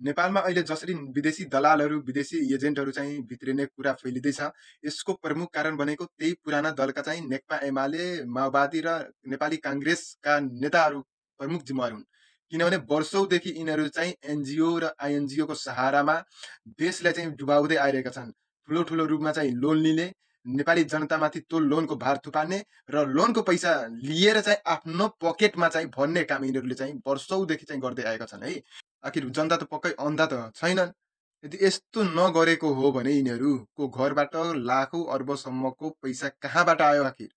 नेपालमा अहिले जसरी विदेशी दलालहरू, विदेशी एजेन्टहरू चाहिँ भित्रिने कुरा फैलिँदैछ, यसको प्रमुख कारण भनेको त्यही पुराना दलका चाहिँ नेकपा एमाले, माओवादी र नेपाली काङ्ग्रेसका नेताहरू प्रमुख जिम्मेवार हुन्। किनभने वर्षौँदेखि यिनीहरू चाहिँ एनजिओ र आइएनजिओको सहारामा देशलाई चाहिँ डुबाउँदै आइरहेका छन्। ठुलो-ठुलो रूपमा चाहिँ लोन लिने, नेपाली जनतामाथि त्यो लोनको भार थुपार्ने र लोनको पैसा लिएर चाहिँ आफ्नो पकेटमा चाहिँ भर्ने काम यिनीहरूले चाहिँ वर्षौँदेखि चाहिँ गर्दै आएका छन् है। आखिर जनता त पक्कै अन्धा त छैनन्। यदि यस्तो नगरेको हो भने यिनीहरूको घरबाट लाखौँ अर्बसम्मको पैसा कहाँबाट आयो आखिर?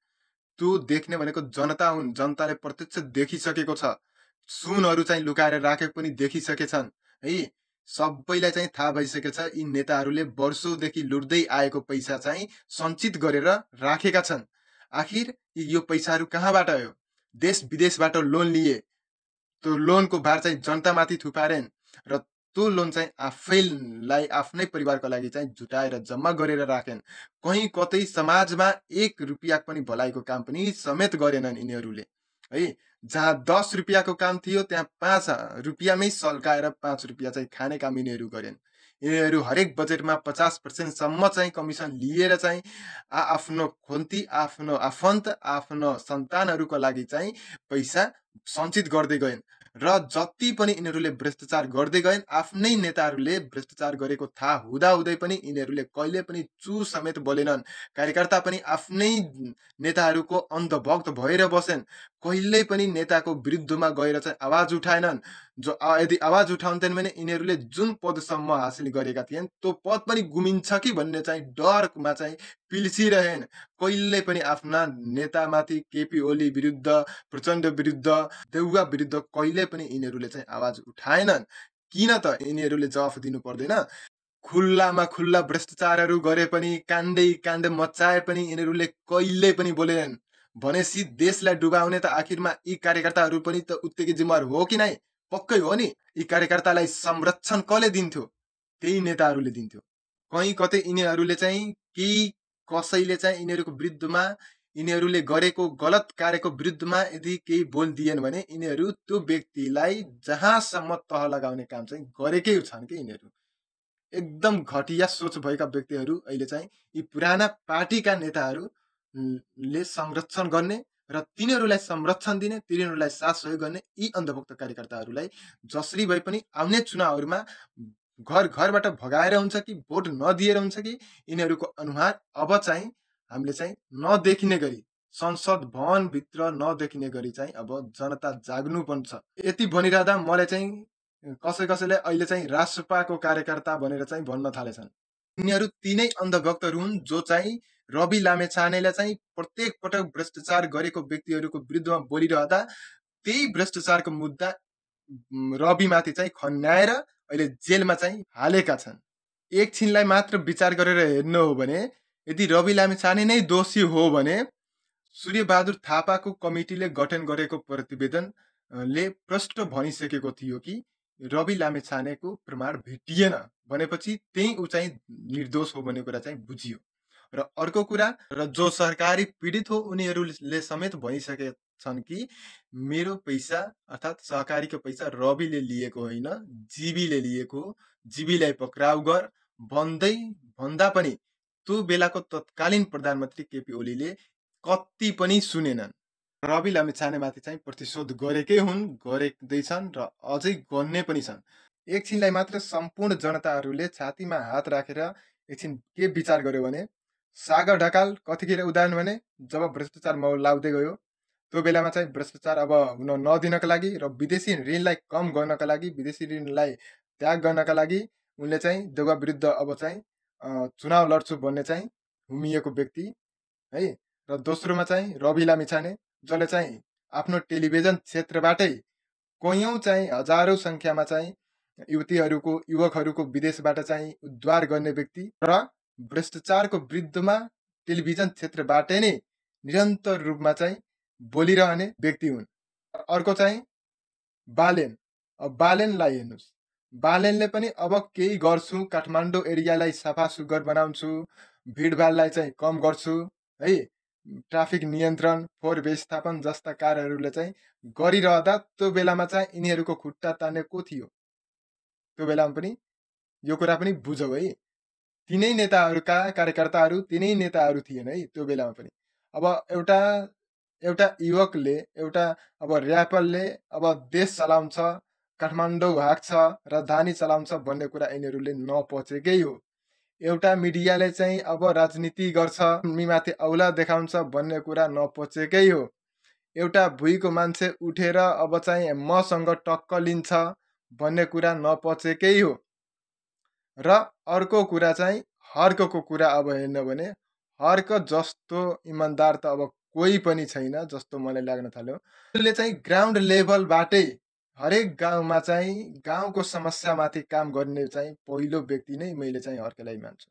त्यो देख्ने भनेको जनता हुन्। जनताले प्रत्यक्ष देखिसकेको छ। सुनहरू चाहिँ लुकाएर राखेको पनि देखिसकेछन् है। सबैलाई चाहिँ थाहा भइसकेको छ यी नेताहरूले वर्षौँदेखि लुट्दै आएको पैसा चाहिँ सञ्चित गरेर राखेका छन्। आखिर यो पैसाहरू कहाँबाट आयो? देश विदेशबाट लोन लिए। त्यो लोनको भार चाहिँ जनतामाथि थुपारेन् र त्यो लोन चाहिँ आफैलाई आफ्नै परिवारको लागि चाहिँ जुटाएर जम्मा गरेर राखेन्। कहीँ कतै समाजमा 1 रुपियाँ पनि भलाइको काम पनि समेत गरेनन् यिनीहरूले है। जहाँ 10 रुपियाँको काम थियो त्यहाँ 5 रुपियाँमै सल्काएर 5 रुपियाँ चाहिँ खाने काम यिनीहरू गरेन्। यिनीहरू हरेक बजेटमा 50% सम्म चाहिँ कमिसन लिएर चाहिँ आफ्नो खोन्ती, आफ्नो आफन्त, आफ्नो सन्तानहरूको लागि चाहिँ पैसा सञ्चित गर्दै गएन्। र जति पनि यिनीहरूले भ्रष्टाचार गर्दै गएन्, आफ्नै नेताहरूले भ्रष्टाचार गरेको थाहा हुँदाहुँदै पनि यिनीहरूले कहिले पनि चु समेत बोलेनन्। कार्यकर्ता पनि आफ्नै नेताहरूको अन्धभक्त भएर बसेन्। कहिल्यै पनि नेताको विरुद्धमा गएर चाहिँ आवाज उठाएनन्। यदि आवाज उठाउँथेन भने यिनीहरूले जुन पदसम्म हासिल गरेका थिएन, त्यो पद पनि गुमिन्छ कि भन्ने चाहिँ डरमा चाहिँ पिल्सिरहेन्। कहिल्यै पनि आफ्ना नेतामाथि केपी ओली विरुद्ध, प्रचण्ड विरुद्ध, देउवा विरुद्ध कहिल्यै पनि यिनीहरूले चाहिँ आवाज उठाएनन्। किन त यिनीहरूले जवाफ दिनु पर्दैन? खुल्लामा खुल्ला भ्रष्टाचारहरू गरे पनि, काण्डै काण्ड मच्चाए पनि यिनीहरूले कहिल्यै पनि बोलेनन्। भनेपछि देशलाई डुबाउने त आखिरमा यी कार्यकर्ताहरू पनि त उत्तिकै जिम्मेवार हो कि नै? पक्कै हो नि। यी कार्यकर्तालाई संरक्षण कसले दिन्थ्यो? त्यही नेताहरूले दिन्थ्यो। कहीँ कतै यिनीहरूले चाहिँ केही कसैले चाहिँ यिनीहरूको विरुद्धमा, यिनीहरूले गरेको गलत कार्यको विरुद्धमा यदि केही बोलिदिएन भने यिनीहरू त्यो व्यक्तिलाई जहाँसम्म तह लगाउने काम चाहिँ गरेकै छन् कि यिनीहरू। एकदम घटिया सोच भएका व्यक्तिहरू अहिले चाहिँ यी पुराना पार्टीका नेताहरू ले संरक्षण गर्ने र तिनीहरूलाई संरक्षण दिने, तिनीहरूलाई साथ सहयोग गर्ने यी अन्धभक्त कार्यकर्ताहरूलाई जसरी भए पनि आउने चुनावहरूमा घर घरबाट भगाएर हुन्छ कि भोट नदिएर हुन्छ कि यिनीहरूको अनुहार अब चाहिँ हामीले चाहिँ नदेखिने गरी, संसद भवनभित्र नदेखिने गरी चाहिँ अब जनता जाग्नुपर्छ। यति भनिरहँदा मलाई चाहिँ कसैले अहिले चाहिँ रासपाको कार्यकर्ता भनेर चाहिँ भन्न थालेछन्। यिनीहरू तीनै अन्धभक्तहरू हुन् जो चाहिँ रवि लामेछानेलाई चाहिँ प्रत्येक पटक भ्रष्टाचार गरेको व्यक्तिहरूको विरुद्धमा बोलिरहँदा त्यही भ्रष्टाचारको मुद्दा रविमाथि चाहिँ खन्याएर अहिले जेलमा चाहिँ हालेका छन्। एकछिनलाई मात्र विचार गरेर हेर्नु हो भने यदि रवि लामेछाने नै दोषी हो भने सूर्यबहादुर थापाको कमिटीले गठन गरेको प्रतिवेदनले प्रष्ट भनिसकेको थियो कि रवि लामेछानेको प्रमाण भेटिएन भनेपछि त्यही ऊ चाहिँ निर्दोष हो भन्ने कुरा चाहिँ बुझियो। र अर्को कुरा, र जो सरकारी पीडित हो उनीहरूले समेत भनिसकेका छन् कि मेरो पैसा अर्थात् सहकारीको पैसा रविले लिएको होइन, जीबीले लिएको हो, जीबीलाई पक्राउ गर भन्दा पनि त्यो बेलाको तत्कालीन प्रधानमन्त्री केपी ओलीले कति पनि सुनेनन्। रवि लामेछानेमाथि चाहिँ प्रतिशोध गरेकै हुन्, गर्दैछन् र अझै गर्ने पनि छन्। एकछिनलाई मात्र सम्पूर्ण जनताहरूले छातीमा हात राखेर एकछिन के विचार गर्यो भने सागर ढकाल कतिखेर उदाहरण भने जब भ्रष्टाचार मौलाउँदै गयो त्यो बेलामा चाहिँ भ्रष्टाचार अब हुन नदिनका लागि र विदेशी ऋणलाई कम गर्नका लागि, विदेशी ऋणलाई त्याग गर्नका लागि उनले चाहिँ देउवा विरुद्ध अब चाहिँ चुनाव लड्छु भन्ने चाहिँ हुमिएको व्यक्ति है। र दोस्रोमा चाहिँ रवि लामिछाने जसले चाहिँ आफ्नो टेलिभिजन क्षेत्रबाटै कयौँ चाहिँ हजारौँ सङ्ख्यामा चाहिँ युवतीहरूको, युवकहरूको विदेशबाट चाहिँ उद्धार गर्ने व्यक्ति र भ्रष्टाचारको विरुद्धमा टेलिभिजन क्षेत्रबाट नै निरन्तर रूपमा चाहिँ बोलिरहने व्यक्ति हुन्। अर्को चाहिँ बालेन। अब बालेनलाई हेर्नुहोस्, बालेनले पनि अब केही गर्छु, काठमाडौँ एरियालाई सफा सुग्घर बनाउँछु, भिडभाडलाई चाहिँ कम गर्छु है, ट्राफिक नियन्त्रण, फोहोर व्यवस्थापन जस्ता कार्यहरूले चाहिँ गरिरहँदा त्यो बेलामा चाहिँ यिनीहरूको खुट्टा तान्ने को थियो? त्यो बेलामा पनि यो कुरा पनि बुझौ है। तिनै नेताहरूका कार्यकर्ताहरू तिनै नेताहरू थिएन है त्यो बेलामा पनि। अब एउटा एउटा युवकले एउटा अब ऱ्यापरले अब देश चलाउँछ, काठमाडौँ हाँक्छ, राजधानी चलाउँछ भन्ने कुरा यिनीहरूले नपचेकै हो। एउटा मिडियाले चाहिँ अब राजनीति गर्छ, माथि औला देखाउँछ भन्ने कुरा नपचेकै हो। एउटा भुइँको मान्छे उठेर अब चाहिँ मसँग टक्क लिन्छ भन्ने कुरा नपचेकै हो। र अर्को कुरा चाहिँ हर्कको कुरा अब हेर्नु भने हर्क जस्तो इमान्दार त अब कोही पनि छैन जस्तो मलाई लाग्न थाल्यो। उसले चाहिँ ग्राउन्ड लेभलबाटै हरेक गाउँमा चाहिँ गाउँको समस्यामाथि काम गर्ने चाहिँ पहिलो व्यक्ति नै मैले चाहिँ हर्कलाई मान्छु।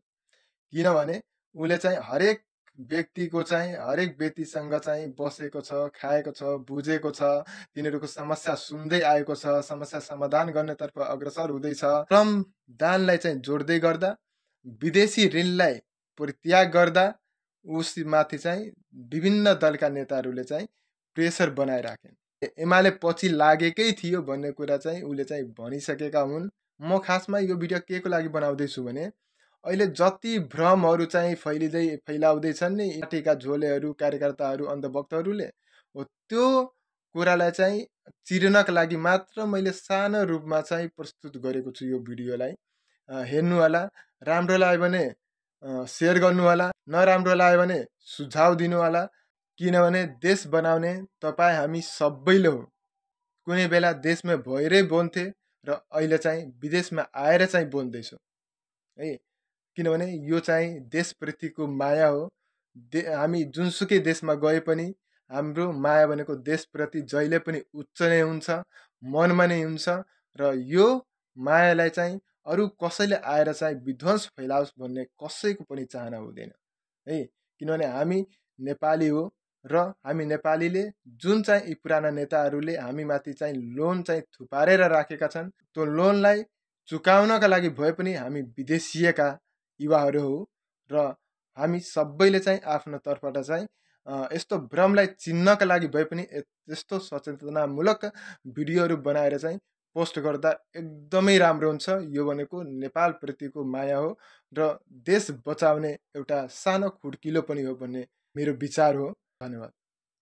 किनभने उसले चाहिँ हरेक व्यक्तिको चाहिँ हरेक व्यक्तिसँग चाहिँ बसेको छ, खाएको छ, बुझेको छ, तिनीहरूको समस्या सुन्दै आएको छ, समस्या समाधान गर्नेतर्फ अग्रसर हुँदैछ। श्रमदानलाई चाहिँ जोड्दै गर्दा, विदेशी ऋणलाई परित्याग गर्दा उसमाथि चाहिँ विभिन्न दलका नेताहरूले चाहिँ प्रेसर बनाइराखे। एमाले पछि लागेकै थियो भन्ने कुरा चाहिँ उसले चाहिँ भनिसकेका हुन्। म खासमा यो भिडियो के को लागि बनाउँदैछु भने अहिले जति भ्रमहरू चाहिँ फैलाउँदैछन् नि पार्टीका झोलेहरू, कार्यकर्ताहरू, अन्धभक्तहरूले, हो त्यो कुरालाई चाहिँ चिर्नका लागि मात्र मैले सानो रूपमा चाहिँ प्रस्तुत गरेको छु यो भिडियोलाई। हेर्नु होला, राम्रो लाग्यो भने सेयर गर्नु होला, नराम्रो लाग्यो भने सुझाव दिनु होला। किनभने देश बनाउने तपाईँ हामी सबैले हो। कुनै बेला देशमा भएरै बोल्थे र अहिले चाहिँ विदेशमा आएर चाहिँ बोल्दैछु है। किनभने यो चाहिँ देशप्रतिको माया हो। हामी जुनसुकै देशमा गए पनि हाम्रो माया भनेको देशप्रति जहिले पनि उच्च नै हुन्छ, मनमा नै हुन्छ। र यो मायालाई चाहिँ अरू कसैले आएर चाहिँ विध्वंस फैलाओस् भन्ने कसैको पनि चाहना हुँदैन है। किनभने हामी नेपाली हो र हामी नेपालीले जुन चाहिँ यी पुराना नेताहरूले हामीमाथि चाहिँ लोन चाहिँ थुपारेर राखेका छन्, त्यो लोनलाई चुकाउनका लागि भए पनि हामी विदेशिएका युवाहरू हो र हामी सबैले चाहिँ आफ्नो तर्फबाट चाहिँ यस्तो भ्रमलाई चिन्नका लागि भए पनि यस्तो सचेतनामूलक भिडियोहरू बनाएर चाहिँ पोस्ट गर्दा एकदमै राम्रो हुन्छ। यो भनेको नेपालप्रतिको माया हो र देश बचाउने एउटा सानो खुड्किलो पनि हो भन्ने मेरो विचार हो। धन्यवाद।